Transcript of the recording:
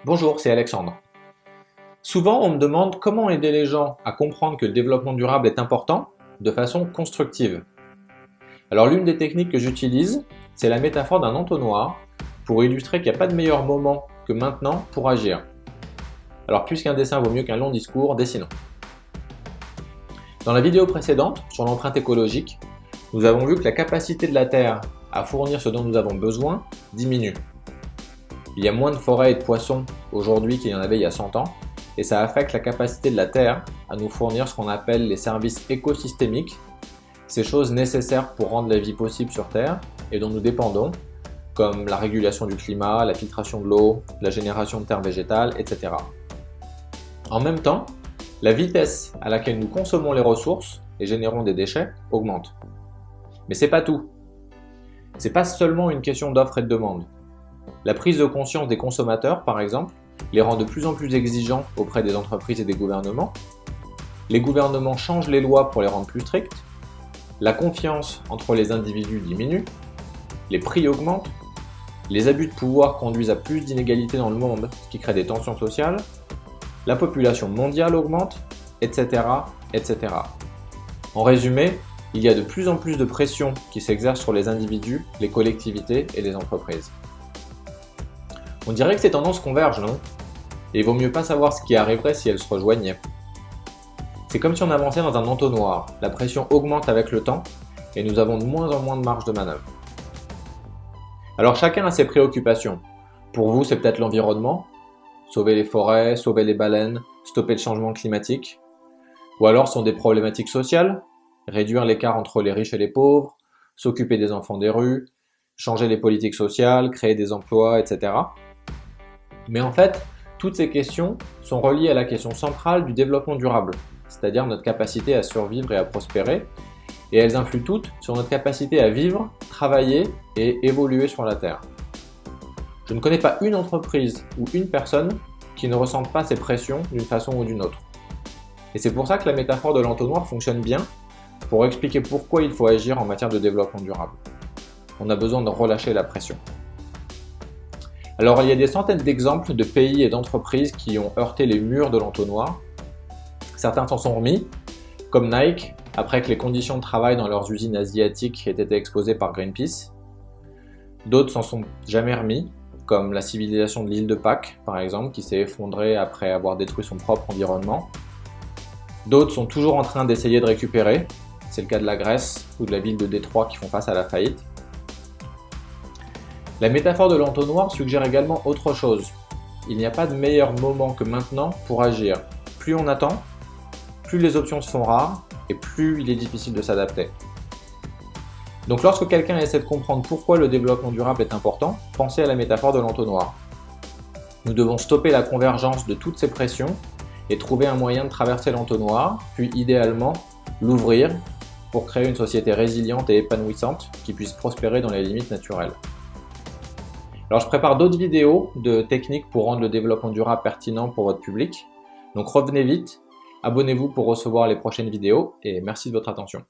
Bonjour, c'est Alexandre. Souvent, on me demande comment aider les gens à comprendre que le développement durable est important de façon constructive. Alors l'une des techniques que j'utilise, c'est la métaphore d'un entonnoir pour illustrer qu'il n'y a pas de meilleur moment que maintenant pour agir. Alors puisqu'un dessin vaut mieux qu'un long discours, dessinons. Dans la vidéo précédente, sur l'empreinte écologique, nous avons vu que la capacité de la Terre à fournir ce dont nous avons besoin diminue. Il y a moins de forêts et de poissons aujourd'hui qu'il y en avait il y a 100 ans, et ça affecte la capacité de la Terre à nous fournir ce qu'on appelle les services écosystémiques, ces choses nécessaires pour rendre la vie possible sur Terre et dont nous dépendons, comme la régulation du climat, la filtration de l'eau, la génération de terres végétales, etc. En même temps, la vitesse à laquelle nous consommons les ressources et générons des déchets augmente. Mais c'est pas tout. C'est pas seulement une question d'offre et de demande. La prise de conscience des consommateurs, par exemple, les rend de plus en plus exigeants auprès des entreprises et des gouvernements. Les gouvernements changent les lois pour les rendre plus strictes. La confiance entre les individus diminue. Les prix augmentent. Les abus de pouvoir conduisent à plus d'inégalités dans le monde, ce qui crée des tensions sociales. La population mondiale augmente, etc., etc. En résumé, il y a de plus en plus de pression qui s'exerce sur les individus, les collectivités et les entreprises. On dirait que ces tendances convergent, non? Et il vaut mieux pas savoir ce qui arriverait si elles se rejoignaient. C'est comme si on avançait dans un entonnoir, la pression augmente avec le temps et nous avons de moins en moins de marge de manœuvre. Alors chacun a ses préoccupations. Pour vous, c'est peut-être l'environnement, sauver les forêts, sauver les baleines, stopper le changement climatique. Ou alors ce sont des problématiques sociales, réduire l'écart entre les riches et les pauvres, s'occuper des enfants des rues, changer les politiques sociales, créer des emplois, etc. Mais en fait, toutes ces questions sont reliées à la question centrale du développement durable, c'est-à-dire notre capacité à survivre et à prospérer, et elles influent toutes sur notre capacité à vivre, travailler et évoluer sur la Terre. Je ne connais pas une entreprise ou une personne qui ne ressente pas ces pressions d'une façon ou d'une autre. Et c'est pour ça que la métaphore de l'entonnoir fonctionne bien pour expliquer pourquoi il faut agir en matière de développement durable. On a besoin de relâcher la pression. Alors il y a des centaines d'exemples de pays et d'entreprises qui ont heurté les murs de l'entonnoir. Certains s'en sont remis, comme Nike, après que les conditions de travail dans leurs usines asiatiques aient été exposées par Greenpeace. D'autres s'en sont jamais remis, comme la civilisation de l'île de Pâques, par exemple, qui s'est effondrée après avoir détruit son propre environnement. D'autres sont toujours en train d'essayer de récupérer, c'est le cas de la Grèce ou de la ville de Détroit qui font face à la faillite. La métaphore de l'entonnoir suggère également autre chose. Il n'y a pas de meilleur moment que maintenant pour agir. Plus on attend, plus les options se font rares et plus il est difficile de s'adapter. Donc lorsque quelqu'un essaie de comprendre pourquoi le développement durable est important, pensez à la métaphore de l'entonnoir. Nous devons stopper la convergence de toutes ces pressions et trouver un moyen de traverser l'entonnoir, puis idéalement l'ouvrir pour créer une société résiliente et épanouissante qui puisse prospérer dans les limites naturelles. Alors je prépare d'autres vidéos de techniques pour rendre le développement durable pertinent pour votre public. Donc revenez vite, abonnez-vous pour recevoir les prochaines vidéos et merci de votre attention.